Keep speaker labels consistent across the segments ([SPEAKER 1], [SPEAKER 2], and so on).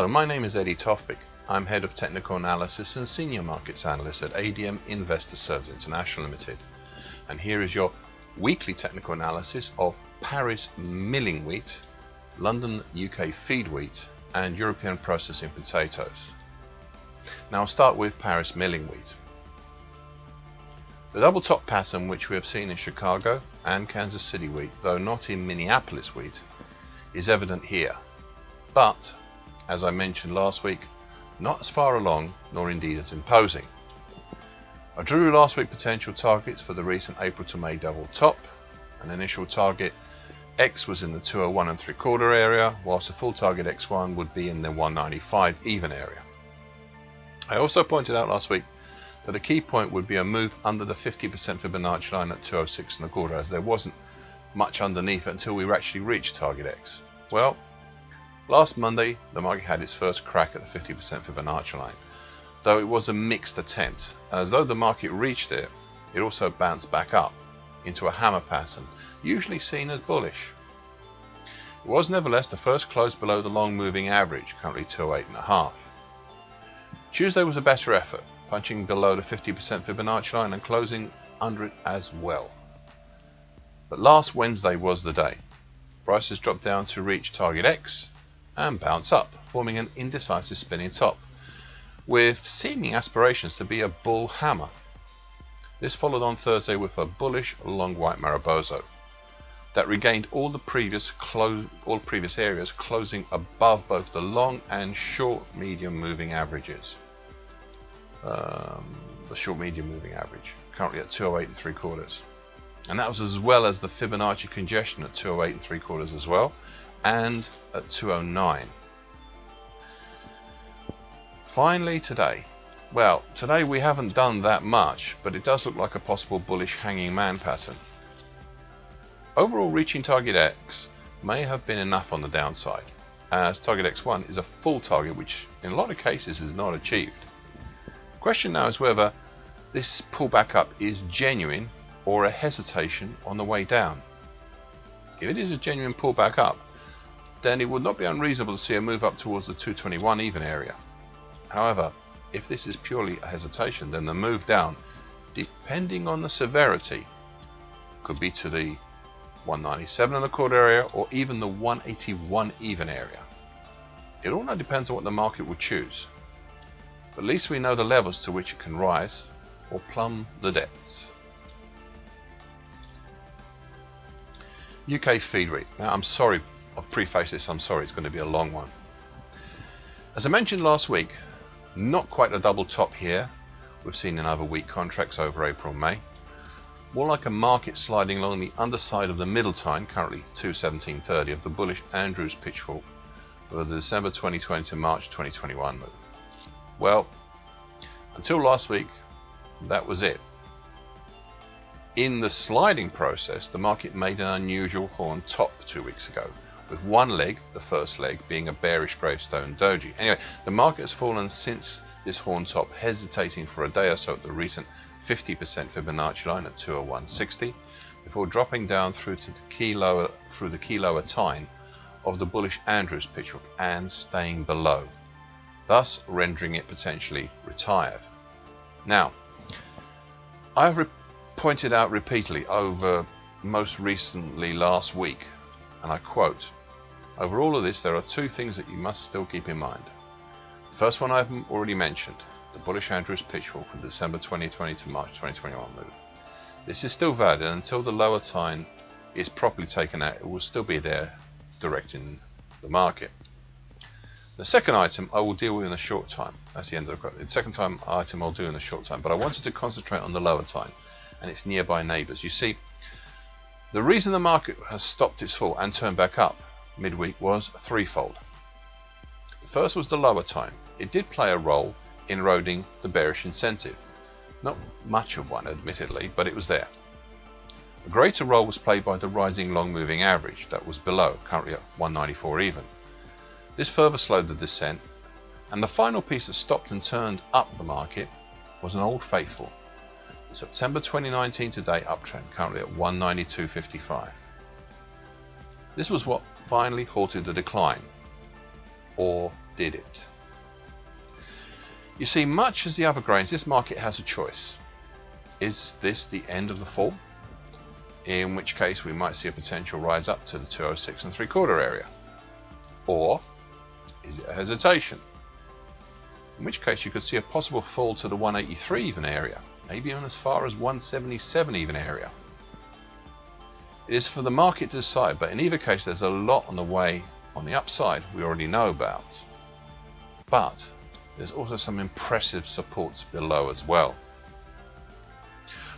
[SPEAKER 1] Hello, my name is Eddie Tofpik. I'm Head of Technical Analysis and Senior Markets Analyst at ADM Investor Services International Limited. And here is your weekly technical analysis of Paris milling wheat, London UK feed wheat and European processing potatoes. Now I'll start with Paris milling wheat. The double top pattern which we have seen in Chicago and Kansas City wheat, though not in Minneapolis wheat, is evident here. But, as I mentioned last week, not as far along nor indeed as imposing. I drew last week potential targets for the recent April to May double top. An initial target X was in the 201 and 3/4 area, whilst a full target X1 would be in the 195 even area. I also pointed out last week that a key point would be a move under the 50% Fibonacci line at 206 1/4, as there wasn't much underneath it until we actually reached target X. Well, last Monday the market had its first crack at the 50% Fibonacci line, though it was a mixed attempt. As though the market reached it, it also bounced back up into a hammer pattern, usually seen as bullish. It was nevertheless the first close below the long moving average, currently 208.5. Tuesday was a better effort, punching below the 50% Fibonacci line and closing under it as well. But last Wednesday was the day. Prices dropped down to reach target X and bounce up, forming an indecisive spinning top, with seeming aspirations to be a bull hammer. This followed on Thursday with a bullish long white Mariposa that regained all previous areas, closing above both the long and short medium moving averages. The short medium moving average currently at 208 3/4, and that was as well as the Fibonacci congestion at 208 3/4 as well, and at 209. Finally today, well, today we haven't done that much, but it does look like a possible bullish hanging man pattern. Overall, reaching target X may have been enough on the downside, as target X1 is a full target which in a lot of cases is not achieved. The question now is whether this pullback up is genuine or a hesitation on the way down. If it is a genuine pullback up, then it would not be unreasonable to see a move up towards the 221 even area. However, if this is purely a hesitation, then the move down, depending on the severity, could be to the 197 1/4 area or even the 181 even area. It all now depends on what the market would choose. But at least we know the levels to which it can rise or plumb the depths. UK feed wheat. Now I'm sorry, I'll preface this, I'm sorry, it's going to be a long one. As I mentioned last week, not quite a double top here we've seen in other wheat contracts over April and May. More like a market sliding along the underside of the middle time, currently 217.30, of the bullish Andrews pitchfork over the December 2020 to March 2021 move. Well, until last week, that was it. In the sliding process, the market made an unusual horn top 2 weeks ago, with one leg, the first leg, being a bearish gravestone doji. Anyway, the market has fallen since this horn top, hesitating for a day or so at the recent 50% Fibonacci line at 201.60, before dropping down through the key lower tine of the bullish Andrews pitchfork and staying below, thus rendering it potentially retired. Now, I have pointed out repeatedly over most recently last week, and I quote, over all of this there are two things that you must still keep in mind. The first one I've already mentioned, the bullish Andrews pitchfork for the December 2020 to March 2021 move. This is still valid, and until the lower tine is properly taken out, it will still be there directing the market. The second item I will deal with in a short time. That's the end of the quote. The second item I'll do in a short time, but I wanted to concentrate on the lower tine and its nearby neighbours. You see, the reason the market has stopped its fall and turned back up midweek was threefold. The first was the lower tine. It did play a role in eroding the bearish incentive. Not much of one, admittedly, but it was there. A greater role was played by the rising long moving average that was below, currently at 194 even. This further slowed the descent, and the final piece that stopped and turned up the market was an old faithful, the September 2019 to date uptrend, currently at 192.55. This was what finally halted the decline, or did it. You see, much as the other grains, this market has a choice. Is this the end of the fall? In which case we might see a potential rise up to the 206 3/4 area. Or is it a hesitation? In which case you could see a possible fall to the 183 even area, maybe even as far as 177 even area. It is for the market to decide, but in either case there's a lot on the way on the upside we already know about. But there's also some impressive supports below as well.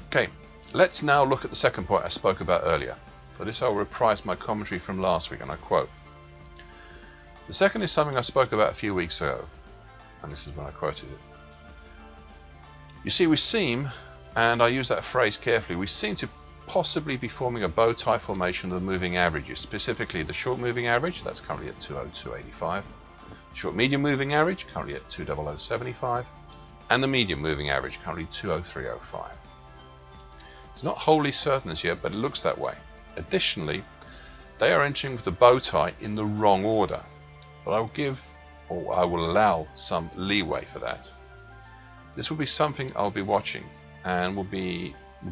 [SPEAKER 1] Okay, let's now look at the second point I spoke about earlier. For this I'll reprise my commentary from last week, and I quote. The second is something I spoke about a few weeks ago, and this is when I quoted it. You see, we seem, and I use that phrase carefully, we seem to possibly be forming a bow tie formation of the moving averages, specifically the short moving average, that's currently at 202.85, short medium moving average, currently at 200.75, and the medium moving average, currently 203.05. It's not wholly certain as yet, but it looks that way. Additionally, they are entering with the bow tie in the wrong order, but I will allow some leeway for that. This will be something I'll be watching, and will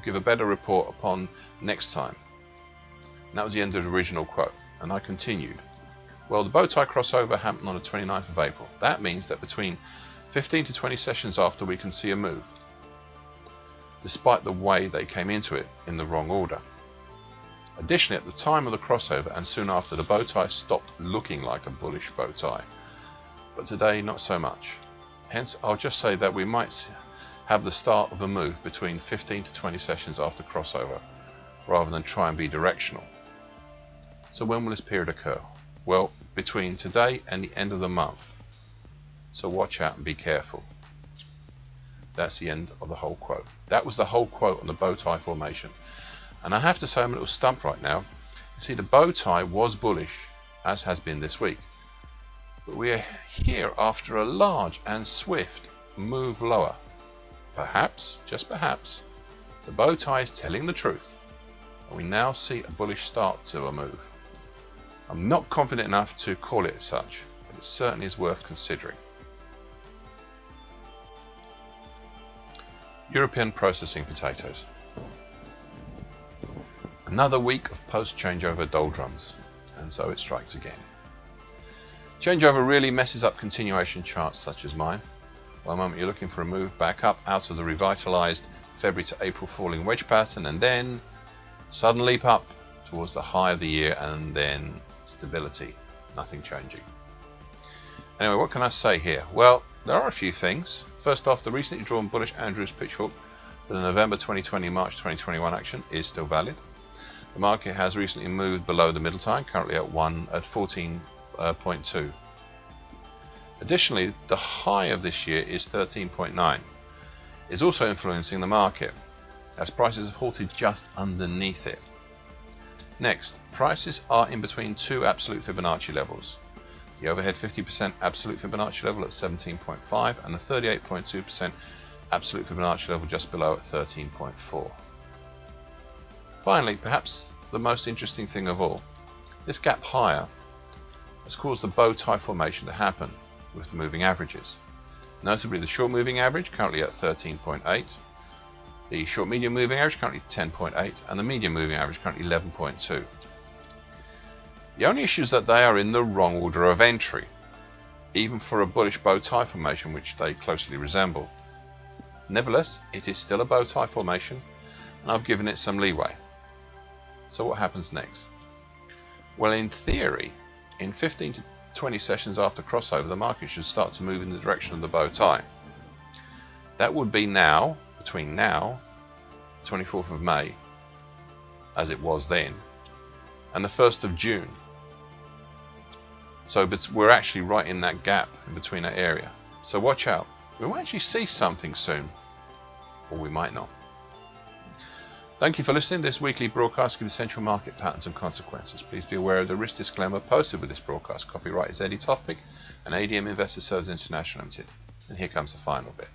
[SPEAKER 1] give a better report upon next time. And that was the end of the original quote, and I continued. Well, the bow tie crossover happened on the 29th of April. That means that between 15 to 20 sessions after we can see a move, despite the way they came into it in the wrong order. Additionally, at the time of the crossover and soon after, the bow tie stopped looking like a bullish bow tie, but today not so much. Hence, I'll just say that we might have the start of a move between 15 to 20 sessions after crossover, rather than try and be directional. So when will this period occur? Well, between today and the end of the month. So watch out and be careful. That's the end of the whole quote. That was the whole quote on the bow tie formation. And I have to say I'm a little stumped right now. You see, the bow tie was bullish, as has been this week. But we are here after a large and swift move lower. Perhaps, just perhaps, the bow tie is telling the truth, and we now see a bullish start to a move. I'm not confident enough to call it such, but it certainly is worth considering. European processing potatoes. Another week of post-changeover doldrums, and so it strikes again. Changeover really messes up continuation charts such as mine. One moment you're looking for a move back up out of the revitalized February to April falling wedge pattern, and then sudden leap up towards the high of the year, and then stability, nothing changing. Anyway, what can I say here? Well, there are a few things. First off, the recently drawn bullish Andrews pitchfork for the November 2020 March 2021 action is still valid. The market has recently moved below the middle time, currently at 14.2. Additionally, the high of this year is 13.9. It's also influencing the market, as prices have halted just underneath it. Next, prices are in between two absolute Fibonacci levels. The overhead 50% absolute Fibonacci level at 17.5 and the 38.2% absolute Fibonacci level just below at 13.4. Finally, perhaps the most interesting thing of all, this gap higher has caused the bow tie formation to happen with the moving averages. Notably, the short moving average currently at 13.8, the short medium moving average currently 10.8, and the medium moving average currently 11.2. The only issue is that they are in the wrong order of entry, even for a bullish bow tie formation which they closely resemble. Nevertheless, it is still a bow tie formation, and I've given it some leeway. So what happens next? Well, in theory, in 15 to 20 sessions after crossover, the market should start to move in the direction of the bow tie. That would be now, between now, 24th of May, as it was then, and the 1st of June. So we're actually right in that gap in between that area. So watch out. We might actually see something soon, or we might not. Thank you for listening to this weekly broadcast of essential market patterns and consequences. Please be aware of the risk disclaimer posted with this broadcast. Copyright is Tofpik and ADM Investor Services International Limited. And here comes the final bit.